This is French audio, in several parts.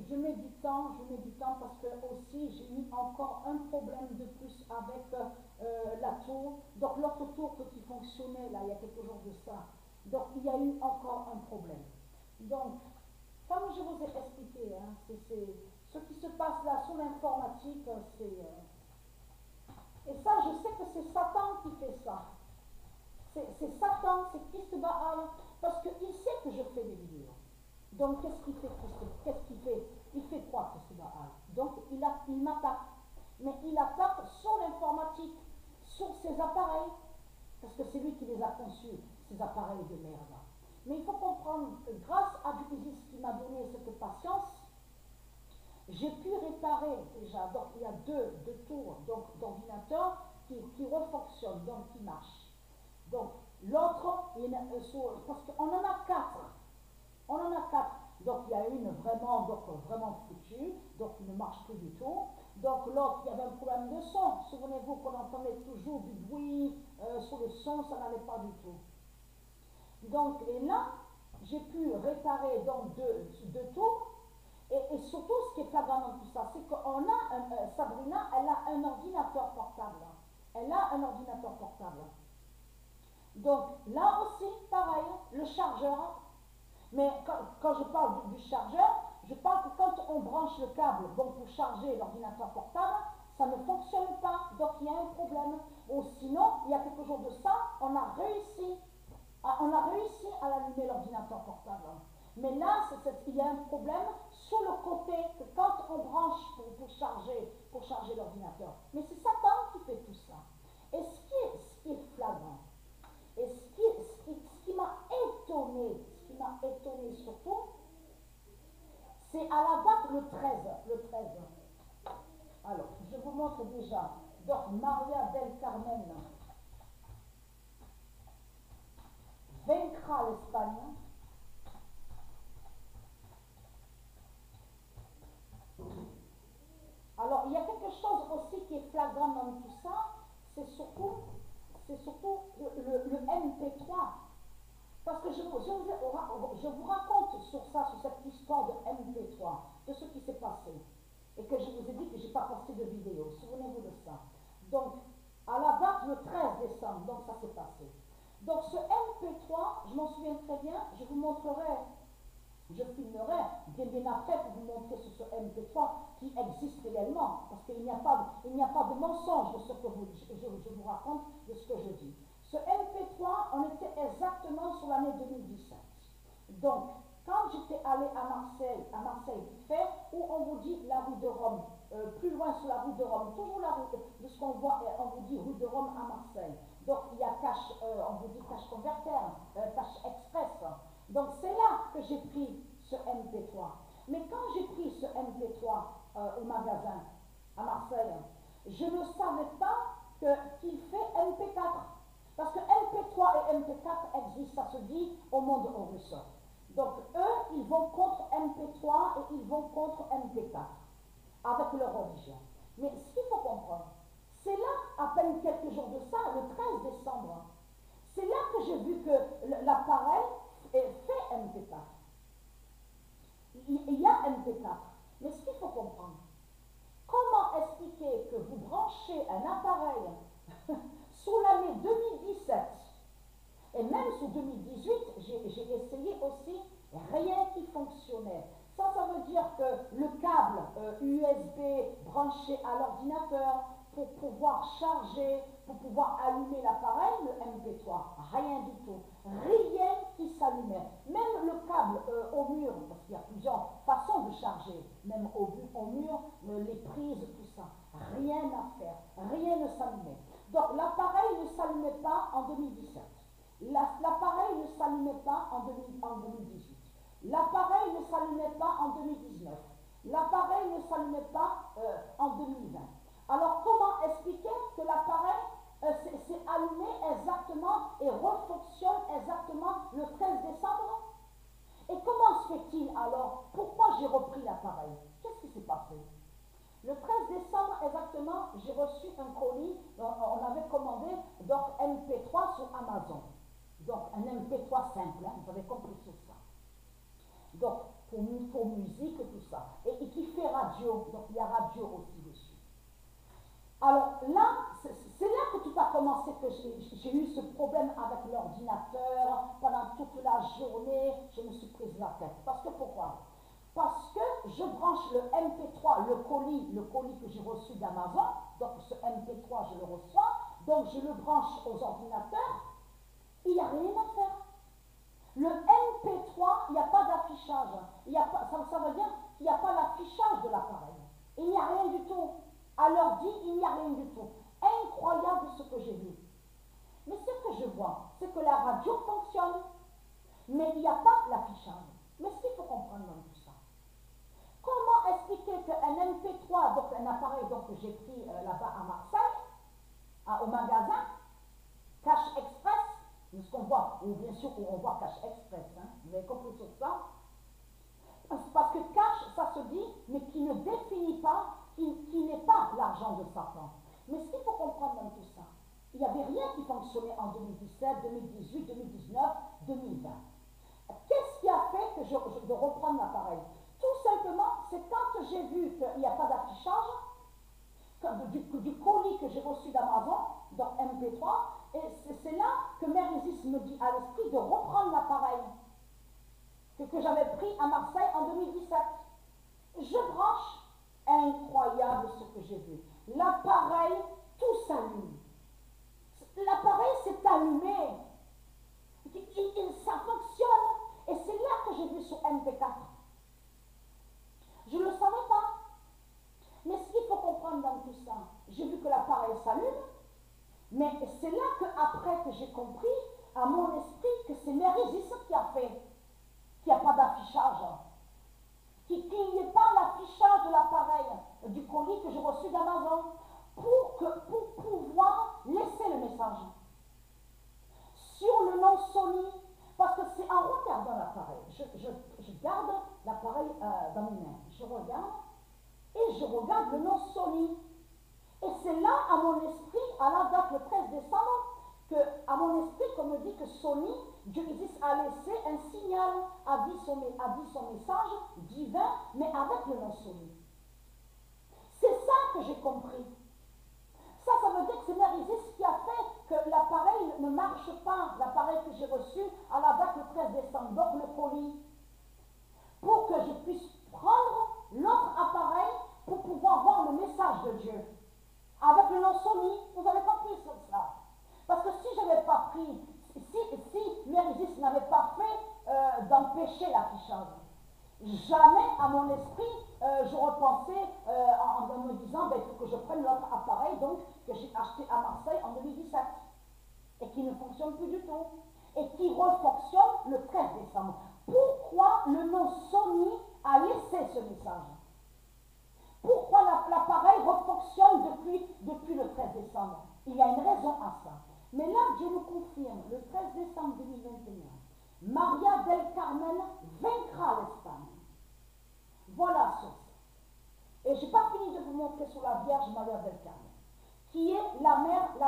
je mets du temps, parce que aussi j'ai eu encore un problème de plus avec la tour. Donc l'autre tour qui fonctionnait là il y a quelques jours de ça. Donc il y a eu encore un problème. Donc, comme je vous ai expliqué, hein, ce qui se passe là sur l'informatique, et ça je sais que c'est Satan qui fait ça. C'est Satan, c'est Christ Baal, parce qu'il sait que je fais des vidéos. Donc qu'est-ce qu'il fait Christ? Qu'est-ce qu'il fait? Il fait quoi Christ Baal? Donc il m'attaque. Mais il attaque sur l'informatique, sur ses appareils, parce que c'est lui qui les a conçus, ces appareils de merde. Mais il faut comprendre, grâce à Dieu qui m'a donné cette patience, j'ai pu réparer déjà. Donc il y a deux tours d'ordinateur qui refonctionnent, donc qui marchent. Donc l'autre, parce qu'on en a quatre. On en a quatre. Donc il y a une vraiment foutue, donc qui ne marche plus du tout. Donc l'autre, il y avait un problème de son. Souvenez-vous qu'on entendait toujours du bruit sur le son, ça n'allait pas du tout. Donc, et là, j'ai pu réparer donc deux tours. Et surtout, ce qui est flagrant dans tout ça, c'est qu'on a, Sabrina, elle a un ordinateur portable. Elle a un ordinateur portable. Donc, là aussi, pareil, le chargeur. Mais quand je parle du chargeur, je parle que quand on branche le câble donc pour charger l'ordinateur portable, ça ne fonctionne pas. Donc, il y a un problème. Ou sinon, il y a quelques jours de ça, on a réussi à l'allumer l'ordinateur portable. Mais là, il y a un problème sur le côté que quand on branche pour charger l'ordinateur. Mais c'est Satan qui fait tout ça. Et ce qui est flagrant, et ce qui m'a étonné surtout, c'est à la date le 13. Alors, je vous montre déjà. Donc, Maria del Carmen vaincra l'Espagne. Alors, il y a quelque chose aussi qui est flagrant dans tout ça, c'est surtout le MP3. Parce que je vous raconte sur cette histoire de MP3, de ce qui s'est passé. Et que je vous ai dit que je n'ai pas posté de vidéo. Souvenez-vous de ça. Donc, à la date, le 13 décembre, donc ça s'est passé. Donc, ce MP3, je m'en souviens très bien, je vous montrerai, je filmerai bien après pour vous montrer ce MP3 qui existe réellement. Parce qu'il n'y a pas de mensonge de ce que je vous raconte, de ce que je dis. Ce MP3, on était exactement sur l'année 2017. Donc, quand j'étais allée à Marseille vite fait, où on vous dit la rue de Rome, plus loin sur la rue de Rome, toujours la rue de ce qu'on voit, on vous dit rue de Rome à Marseille. Donc, il y a on vous dit cash converter, cash express. Donc, c'est là que j'ai pris ce MP3. Mais quand j'ai pris ce MP3 au magasin à Marseille, je ne savais pas qu'il fait MP4. Parce que MP3 et MP4 existent, ça se dit au monde russe. Donc eux, ils vont contre MP3 et ils vont contre MP4, avec leur religion. Mais ce qu'il faut comprendre, c'est là, à peine quelques jours de ça, le 13 décembre, c'est là que j'ai vu que l'appareil fait MP4. Il y a MP4. Mais ce qu'il faut comprendre, comment expliquer que vous branchez un appareil sous l'année 2017 et même sous 2018, j'ai essayé aussi, rien qui fonctionnait. Ça veut dire que le câble USB branché à l'ordinateur pour pouvoir charger, pour pouvoir allumer l'appareil, le MP3, rien du tout. Rien qui s'allumait. Même le câble au mur, parce qu'il y a plusieurs façons de charger, même au mur, les prises, tout ça. Rien à faire. Rien ne s'allumait. Donc l'appareil ne s'allumait pas en 2017. L'appareil ne s'allumait pas en 2018. L'appareil ne s'allumait pas en 2019. L'appareil ne s'allumait pas en 2020. Alors comment expliquer que l'appareil s'est allumé exactement et refonctionne exactement le 13 décembre? Et comment se fait-il alors? Pourquoi j'ai repris l'appareil? Qu'est-ce qui s'est passé? Le 13 décembre exactement, j'ai reçu un colis, on avait commandé donc MP3 sur Amazon. Donc un MP3 simple, hein, vous avez compris tout ça. Donc pour musique et tout ça. Et qui fait radio, donc il y a radio aussi dessus. Alors là, c'est là que tout a commencé, que j'ai eu ce problème avec l'ordinateur. Pendant toute la journée, je me suis prise la tête. Parce que pourquoi? Parce que je branche le MP3, le colis que j'ai reçu d'Amazon. Donc ce MP3, je le reçois. Donc je le branche aux ordinateurs. Il n'y a rien à faire. Le MP3, il n'y a pas d'affichage. Ça veut dire qu'il n'y a pas d'affichage de l'appareil. Il n'y a rien du tout. À l'ordi, il n'y a rien du tout. Incroyable ce que j'ai vu. Mais ce que je vois, c'est que la radio fonctionne, mais il n'y a pas l'affichage. Mais ce qu'il faut comprendre dans tout ça, comment expliquer qu'un MP3, donc un appareil donc, que j'ai pris là-bas à Marseille, au magasin, Cash Express, ce qu'on voit, ou bien sûr on voit Cash Express, hein, vous avez compris sur ça, parce que cash, ça se dit, mais qui ne définit pas, qui n'est pas l'argent de Satan. Mais ce qu'il faut comprendre dans tout ça, il n'y avait rien qui fonctionnait en 2017, 2018, 2019, 2020. Qu'est-ce qui a fait que de reprendre l'appareil? Tout simplement, c'est quand j'ai vu qu'il n'y a pas d'affichage, du colis que j'ai reçu d'Amazon, donc MP3, et c'est là que Mère Isis me dit à l'esprit de reprendre l'appareil que j'avais pris à Marseille en 2017. Je branche, incroyable ce que j'ai vu. L'appareil, tout s'allume. L'appareil s'est allumé. Ça fonctionne. Et c'est là que j'ai vu sur MP4. Je ne le savais pas. Mais ce qu'il faut comprendre dans tout ça, j'ai vu que l'appareil s'allume, mais c'est là qu'après que j'ai compris, à mon esprit, que c'est Mère Isis qui a fait, qu'il n'y a pas d'affichage, qu'il n'y ait pas l'affichage de l'appareil, du colis que j'ai reçu d'Amazon, pour pouvoir laisser le message. Sur le nom Sony, parce que c'est en regardant l'appareil, je garde l'appareil dans mes mains, je regarde, et je regarde le nom Sony. Et c'est là, à mon esprit, à la date le 13 décembre, que, à mon esprit, qu'on me dit que Sony, Dieu Isis a laissé un signal, a dit son message divin, mais avec le nom Sony. C'est ça que j'ai compris. Ça veut dire que c'est Mère Isis qui a fait que l'appareil ne marche pas, l'appareil que j'ai reçu à la date le 13 décembre, donc le colis, pour que je puisse prendre l'autre appareil pour pouvoir voir le message de Dieu. Avec le nom Sony, vous avez compris ça. Parce que si je n'avais pas pris, si Mère Isis n'avait pas fait d'empêcher l'affichage, jamais à mon esprit je repensais en me disant il faut que je prenne l'autre appareil donc, que j'ai acheté à Marseille en 2017 et qui ne fonctionne plus du tout et qui refonctionne le 13 décembre. Pourquoi le nom Sony a laissé ce message? Pourquoi l'appareil refonctionne depuis le 13 décembre? Il y a une raison à ça. Mais là, Dieu nous confirme, le 13 décembre 2021, Maria del Carmen vaincra l'Espagne. Voilà ça. Et je n'ai pas fini de vous montrer sur la Vierge Maria del Carmen, qui est la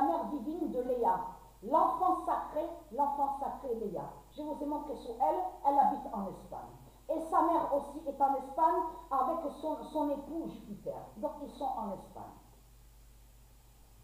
mère divine de Léa, l'enfant sacré Léa. Je vous ai montré sur elle, elle habite en Espagne. Et sa mère aussi est en Espagne avec son époux Jupiter. Donc ils sont en Espagne.